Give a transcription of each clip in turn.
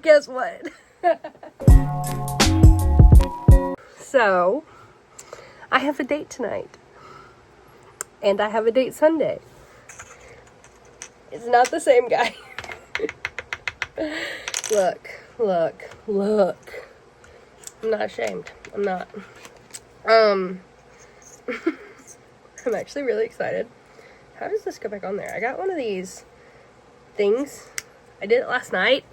guess what? So, I have a date tonight. And I have a date Sunday. It's not the same guy. Look. I'm not ashamed. I'm not. I'm actually really excited. How does this go back on there? I got one of these things. I did it last night.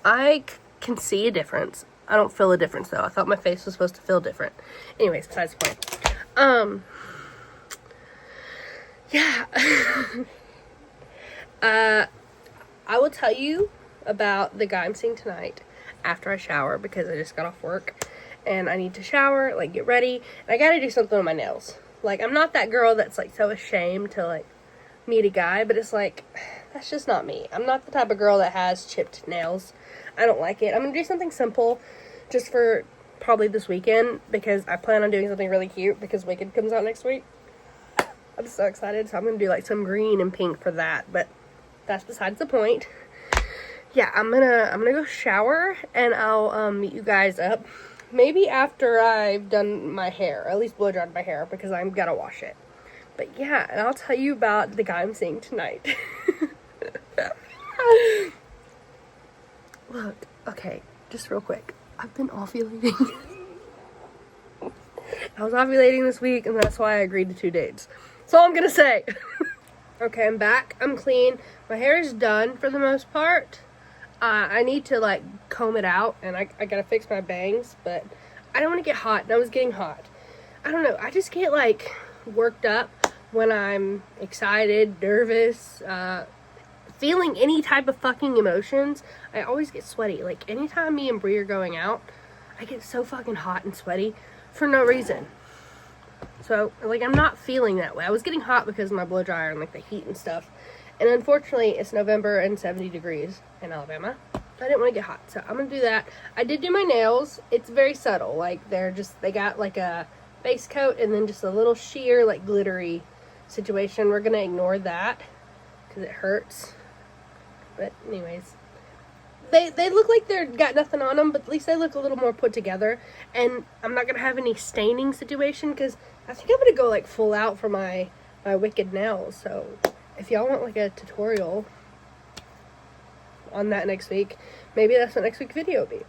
I can see a difference. I don't feel a difference though. I thought my face was supposed to feel different. Anyways, besides the point. Yeah. I will tell you about the guy I'm seeing tonight after I shower, because I just got off work and I need to shower, like get ready, and I gotta do something with my nails. Like, I'm not that girl that's like so ashamed to like meet a guy, but it's like, that's just not me. I'm not the type of girl that has chipped nails. I don't like it. I'm gonna do something simple just for probably this weekend, because I plan on doing something really cute because Wicked comes out next week. I'm so excited. So I'm gonna do like some green and pink for that, but that's besides the point. Yeah, I'm gonna go shower and I'll meet you guys up maybe after I've done my hair, or at least blow dried my hair, because I'm gonna wash it. But yeah, and I'll tell you about the guy I'm seeing tonight. Look, okay, just real quick. I've been ovulating. I was ovulating this week, and that's why I agreed to 2 dates. That's all I'm gonna say. Okay, I'm back. I'm clean. My hair is done for the most part. I need to like comb it out, and I gotta fix my bangs, but I don't want to get hot, and I was getting hot. I don't know. I just get like worked up when I'm excited, nervous, feeling any type of fucking emotions. I always get sweaty. Like, anytime me and Brie are going out, I get so fucking hot and sweaty for no reason. So, like, I'm not feeling that way. I was getting hot because of my blow dryer and, like, the heat and stuff. And unfortunately, it's November and 70 degrees in Alabama. I didn't want to get hot, so I'm going to do that. I did do my nails. It's very subtle. Like, they got, like, a base coat and then just a little sheer, like, glittery situation. We're going to ignore that because it hurts. But anyways, they look like they're got nothing on them, but at least they look a little more put together. And I'm not gonna have any staining situation, because I think I'm gonna go like full out for my Wicked nails. So if y'all want like a tutorial on that next week, maybe that's what next week's video will be.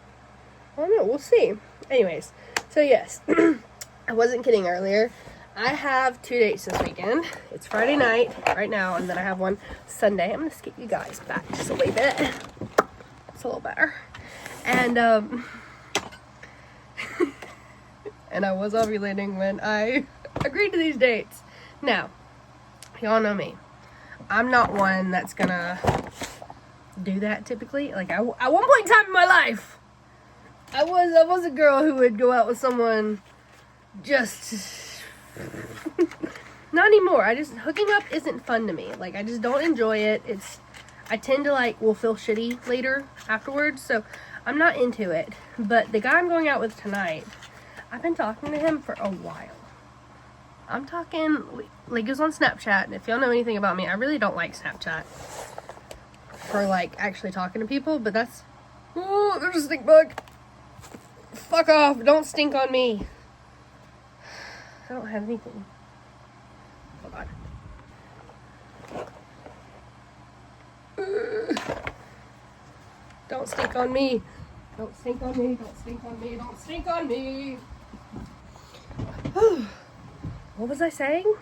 I don't know, we'll see. Anyways, so yes, I wasn't kidding earlier. I have 2 dates this weekend. It's Friday night right now, and then I have one Sunday. I'm going to skip you guys back just a wee bit. It's a little better. And, and I was ovulating when I agreed to these dates. Now, y'all know me. I'm not one that's going to do that typically. Like, at one point in time in my life, I was a girl who would go out with someone just... Not anymore. Hooking up isn't fun to me. Like, I just don't enjoy it. I tend to like, will feel shitty later afterwards, so I'm not into it. But the guy I'm going out with tonight, I've been talking to him for a while. I'm talking, like, it was on Snapchat, and if y'all know anything about me, I really don't like Snapchat for like actually talking to people, but that's, oh, there's a stink bug. Fuck off, don't stink on me. I don't have anything. Hold on. Don't stink on me. Don't stink on me. Don't stink on me. Don't stink on me. What was I saying?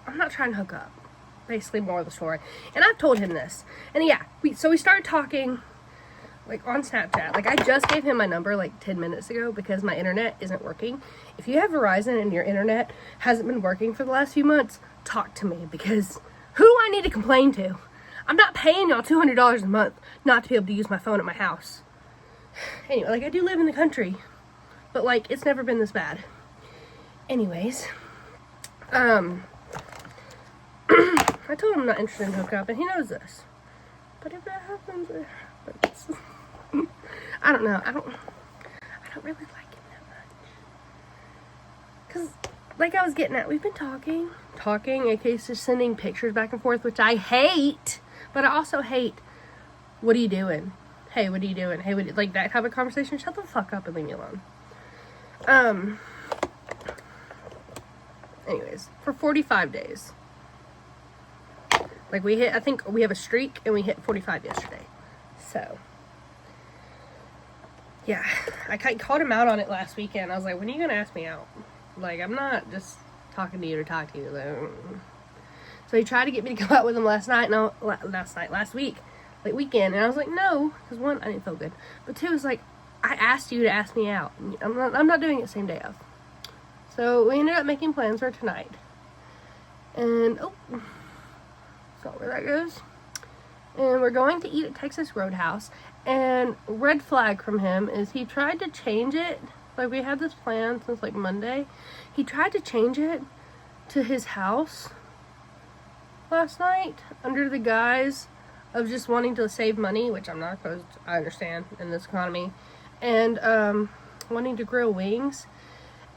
I'm not trying to hook up. Basically, more of the story. And I've told him this. And yeah, we started talking like on Snapchat. Like, I just gave him my number like 10 minutes ago because my internet isn't working. If you have Verizon and your internet hasn't been working for the last few months, talk to me, because who do I need to complain to? I'm not paying y'all $200 a month not to be able to use my phone at my house. Anyway, like, I do live in the country, but like, it's never been this bad. Anyways, I told him I'm not interested in hookup, and he knows this. But if that happens, it happens. I don't know. I don't really like him that much. Cause, like I was getting at, we've been talking, aka just sending pictures back and forth, which I hate. But I also hate What are you doing? Hey, what are you doing? Hey, like that type of conversation. Shut the fuck up and leave me alone. Anyways, for 45 days. Like I think we have a streak and we hit 45 yesterday. So, yeah, I called him out on it last weekend. I was like, when are you going to ask me out? Like, I'm not just talking to you to talk to you. Like, so he tried to get me to go out with him last week, like weekend. And I was like, no, because one, I didn't feel good. But two, it's like, I asked you to ask me out. I'm not doing it same day of. So we ended up making plans for tonight. And, so where that goes. And we're going to eat at Texas Roadhouse. And red flag from him is he tried to change it. Like, we had this plan since like Monday. He tried to change it to his house last night under the guise of just wanting to save money, which I'm not opposed to, I understand in this economy, and wanting to grill wings.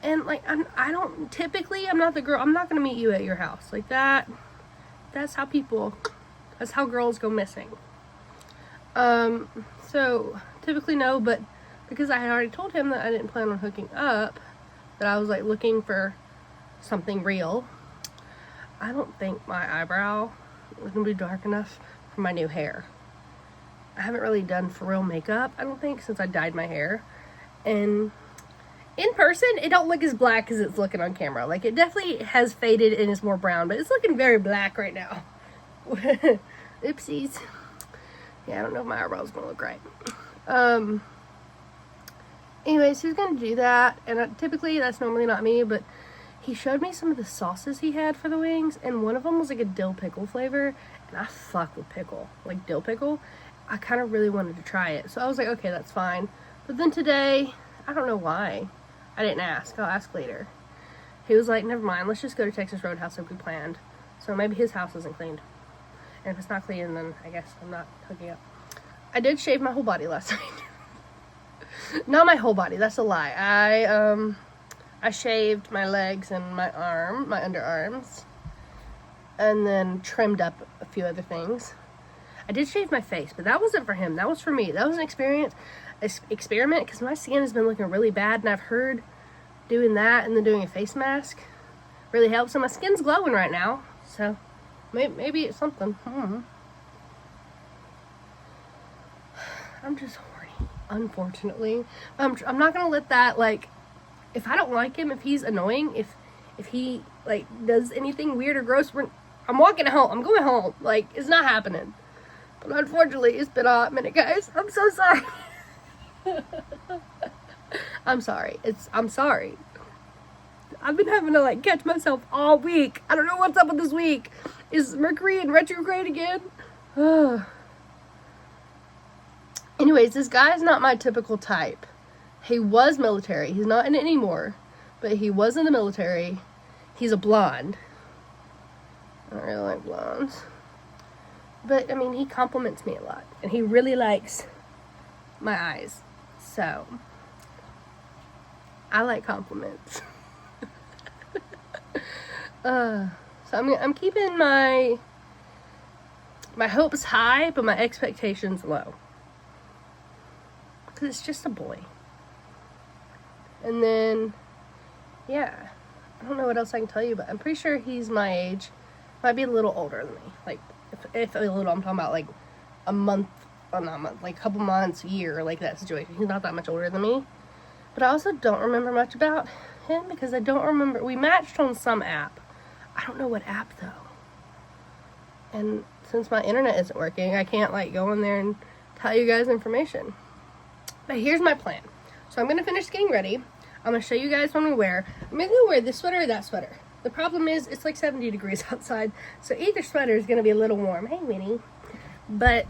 And like, I'm not the girl. I'm not gonna meet you at your house like that. That's how girls go missing. So typically no, but because I had already told him that I didn't plan on hooking up, that I was like looking for something real. I don't think my eyebrow is gonna be dark enough for my new hair. I haven't really done for real makeup, I don't think, since I dyed my hair. And in person, it don't look as black as it's looking on camera. Like, it definitely has faded and is more brown, but it's looking very black right now. Oopsies. Yeah, I don't know if my eyebrow's gonna look right. Anyways, he's gonna do that, and typically that's normally not me, but he showed me some of the sauces he had for the wings, and one of them was like a dill pickle flavor, and I fuck with pickle, like dill pickle. I kind of really wanted to try it, so I was like, okay, that's fine. But then today, I don't know why, I didn't ask. I'll ask later. He was like, never mind, let's just go to Texas Roadhouse like we planned. So maybe his house isn't cleaned. And if it's not clean, then I guess I'm not hooking up. I did shave my whole body last night. Not my whole body, that's a lie. I shaved my legs and my underarms. And then trimmed up a few other things. I did shave my face, but that wasn't for him. That was for me. That was an experiment, because my skin has been looking really bad, and I've heard doing that and then doing a face mask really helps. And my skin's glowing right now, so maybe it's something. I'm just horny, unfortunately. I'm not gonna let that, like, if I don't like him, if he's annoying, if he like does anything weird or gross, I'm walking home. I'm going home. Like, it's not happening. But unfortunately, it's been a hot minute, guys. I'm so sorry. I'm sorry. I'm sorry. I've been having to like catch myself all week. I don't know what's up with this week. Is Mercury in retrograde again? Anyways, this guy's not my typical type. He was military. He's not in it anymore. But he was in the military. He's a blonde. I don't really like blondes. But, I mean, he compliments me a lot. And he really likes my eyes. So, I like compliments. So, I'm keeping my hopes high, but my expectations low. Because it's just a boy. And then, yeah. I don't know what else I can tell you, but I'm pretty sure he's my age. Might be a little older than me. Like, if a little, I'm talking about like a month, well, not a month, like a couple months, year, like that situation. He's not that much older than me. But I also don't remember much about him because I don't remember. We matched on some app. I don't know what app though. And since my internet isn't working, I can't like go in there and tell you guys information. But here's my plan. So I'm going to finish getting ready. I'm going to show you guys what I'm going to wear. I'm either going to wear this sweater or that sweater. The problem is, it's like 70 degrees outside, so either sweater is going to be a little warm. Hey, Winnie. But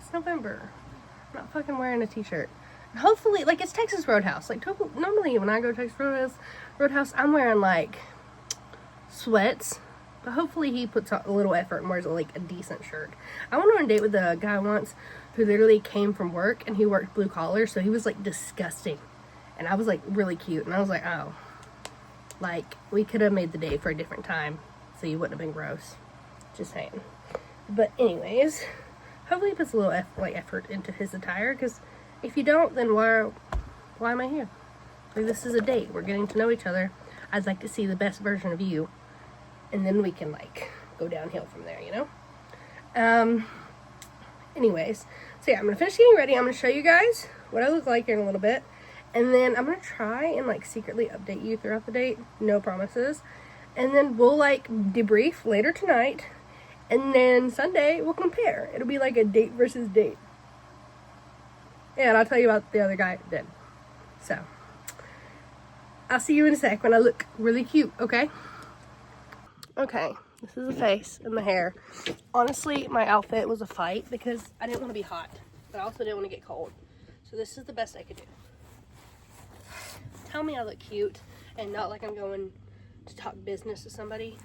it's November. I'm not fucking wearing a t-shirt. And hopefully, like, it's Texas Roadhouse. Like, normally when I go to Texas Roadhouse, I'm wearing, like, sweats. But hopefully he puts a little effort and wears, like, a decent shirt. I went on a date with a guy once who literally came from work, and he worked blue collar, so he was, like, disgusting. And I was, like, really cute, and I was like, oh. Like, we could have made the day for a different time, so you wouldn't have been gross. Just saying. But anyways, hopefully he puts a little effort into his attire, because if you don't, then why am I here? Like, this is a date. We're getting to know each other. I'd like to see the best version of you, and then we can like go downhill from there, you know? Anyways, so yeah, I'm gonna finish getting ready. I'm gonna show you guys what I look like here in a little bit, and then I'm gonna try and like secretly update you throughout the date. No promises. And then we'll like debrief later tonight, and then Sunday we'll compare. It'll be like a date versus date. Yeah, and I'll tell you about the other guy then. So I'll see you in a sec when I look really cute, okay? Okay, this is the face and the hair. Honestly, my outfit was a fight because I didn't want to be hot, but I also didn't want to get cold. So this is the best I could do. Tell me I look cute and not like I'm going to talk business to somebody.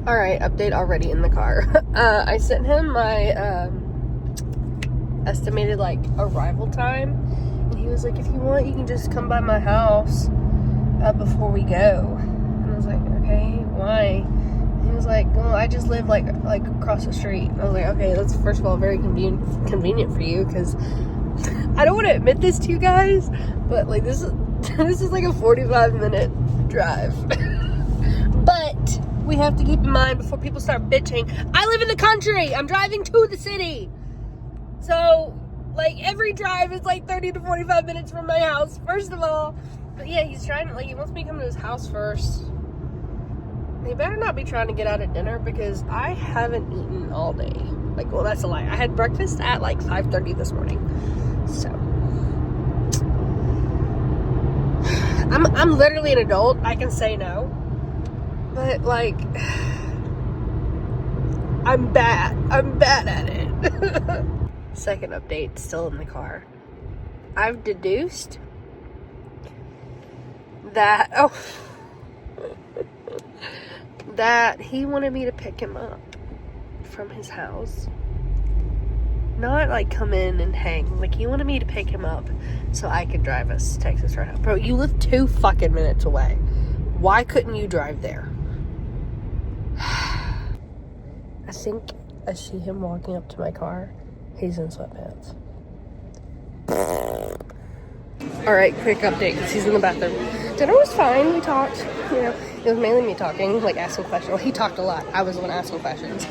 All right, update already in the car. I sent him my estimated like arrival time, and he was like, if you want, you can just come by my house before we go. And I was like, okay, why? And he was like, well, I just live like across the street. And I was like, okay, that's first of all very convenient for you, because I don't want to admit this to you guys, but like this is like a 45-minute drive. But we have to keep in mind before people start bitching, I live in the country. I'm driving to the city. So like every drive is like 30 to 45 minutes from my house, first of all. But yeah, he's trying to, like, he wants me to come to his house first. He better not be trying to get out at dinner, because I haven't eaten all day. Like, well, that's a lie. I had breakfast at like 5:30 this morning. So I'm literally an adult. I can say no. But like, I'm bad at it. Second update, still in the car. I've deduced that, that he wanted me to pick him up from his house. Not like come in and hang. Like, he wanted me to pick him up so I could drive us to Texas Roadhouse. Bro, you live 2 fucking minutes away. Why couldn't you drive there? I think I see him walking up to my car. He's in sweatpants. Alright, quick update, because he's in the bathroom. Dinner was fine. We talked. You know, it was mainly me talking, like asking questions. Well, he talked a lot. I was the one asking questions.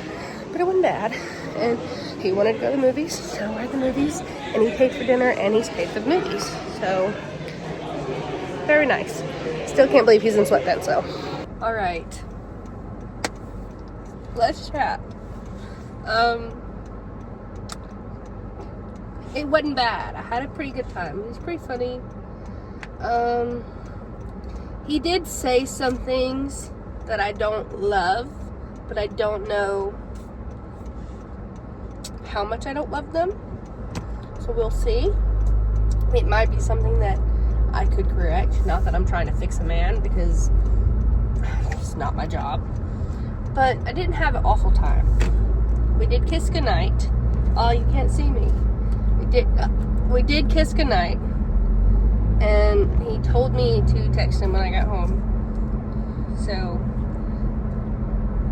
But it wasn't bad. And he wanted to go to the movies, so we're at the movies. And he paid for dinner, and he's paid for the movies. So, very nice. Still can't believe he's in sweatpants, though. Alright. Let's chat. It wasn't bad. I had a pretty good time. It was pretty funny. He did say some things that I don't love, but I don't know how much I don't love them. So we'll see. It might be something that I could correct. Not that I'm trying to fix a man, because it's not my job. But I didn't have an awful time. We did kiss goodnight. Oh, you can't see me. We did kiss goodnight, and he told me to text him when I got home. So,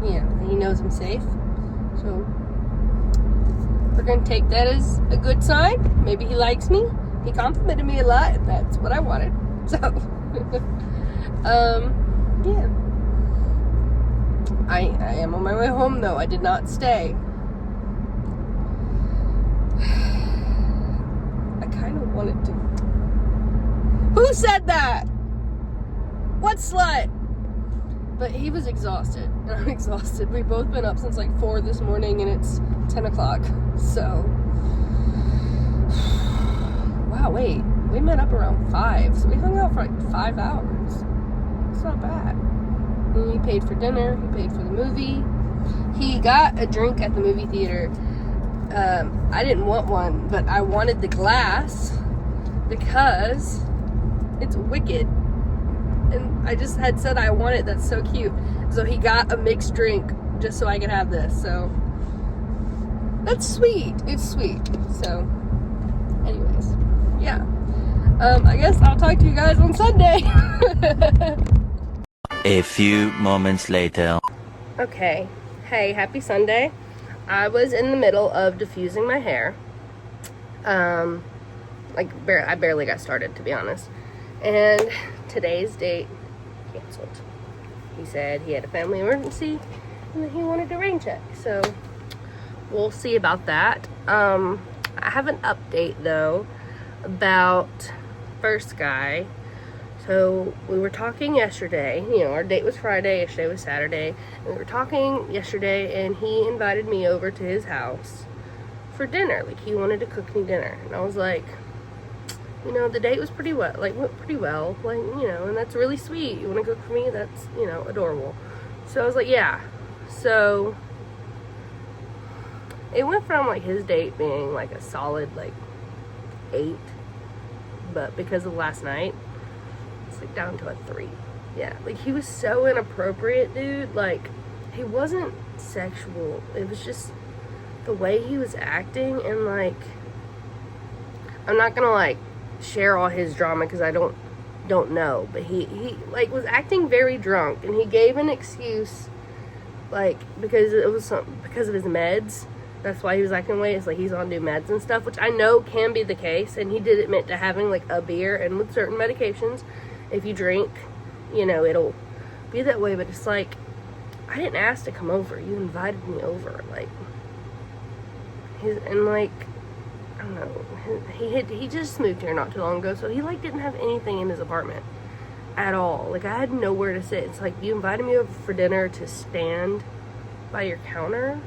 yeah, he knows I'm safe. So, we're gonna take that as a good sign. Maybe he likes me. He complimented me a lot, and that's what I wanted. So, yeah. I am on my way home, though. I did not stay. Wanted to. Who said that? What slut? But he was exhausted, and I'm exhausted. We've both been up since like 4 this morning, and it's 10 o'clock. So, wow, wait. We met up around 5, so we hung out for like 5 hours. It's not bad. And he paid for dinner. He paid for the movie. He got a drink at the movie theater. I didn't want one, but I wanted the glass because it's Wicked, and I just had said I want it. That's so cute. So he got a mixed drink just so I could have this. So that's sweet. It's sweet. So anyways, yeah, I guess I'll talk to you guys on Sunday. A few moments later. Okay, hey, happy Sunday. I was in the middle of diffusing my hair. I barely got started, to be honest. And today's date canceled. He said he had a family emergency and that he wanted a rain check. So we'll see about that. I have an update though about first guy. So we were talking yesterday, you know, our date was Friday, yesterday was Saturday, and we were talking yesterday and he invited me over to his house for dinner. Like, he wanted to cook me dinner. And I was like, you know, the date was pretty well, like, went pretty well, like, you know, and that's really sweet. You want to cook for me? That's, you know, adorable. So I was like, yeah. So it went from, like, his date being, like, a solid, like, 8, but because of last night, it's, like, down to a 3. Yeah, like, he was so inappropriate, dude. Like, he wasn't sexual. It was just the way he was acting, and, like, I'm not gonna, like, share all his drama because I don't know, but he like was acting very drunk, and he gave an excuse, like, because it was because of his meds. That's why he was acting away. It's like he's on new meds and stuff, which I know can be the case, and he did admit to having, like, a beer, and with certain medications, if you drink, you know, it'll be that way. But it's like, I didn't ask to come over. You invited me over. Like, and like, I don't know, he just moved here not too long ago, so he, like, didn't have anything in his apartment at all. Like, I had nowhere to sit. It's like, you invited me over for dinner to stand by your counter.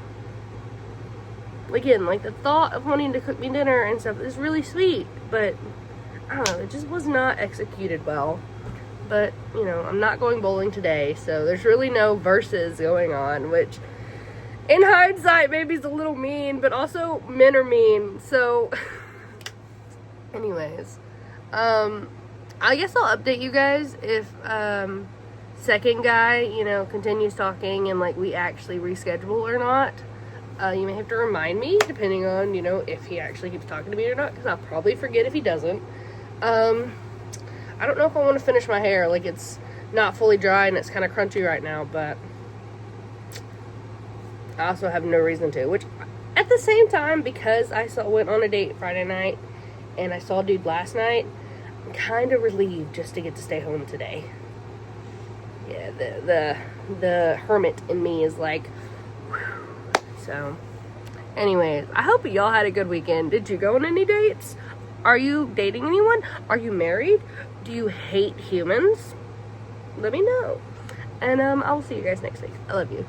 Again, like, the thought of wanting to cook me dinner and stuff is really sweet, but I don't know, it just was not executed well. But, you know, I'm not going bowling today, so there's really no verses going on, which in hindsight maybe is a little mean, but also men are mean. So anyways, I guess I'll update you guys if second guy, you know, continues talking and, like, we actually reschedule or not. You may have to remind me, depending on, you know, if he actually keeps talking to me or not, because I'll probably forget if he doesn't. I don't know if I want to finish my hair. Like, it's not fully dry and it's kind of crunchy right now, but I also have no reason to, which at the same time, because I went on a date Friday night and I saw a dude last night, I'm kind of relieved just to get to stay home today. Yeah, the hermit in me is like, whew. So anyways, I hope y'all had a good weekend. Did you go on any dates? Are you dating anyone? Are you married? Do you hate humans? Let me know. And I will see you guys next week. I love you.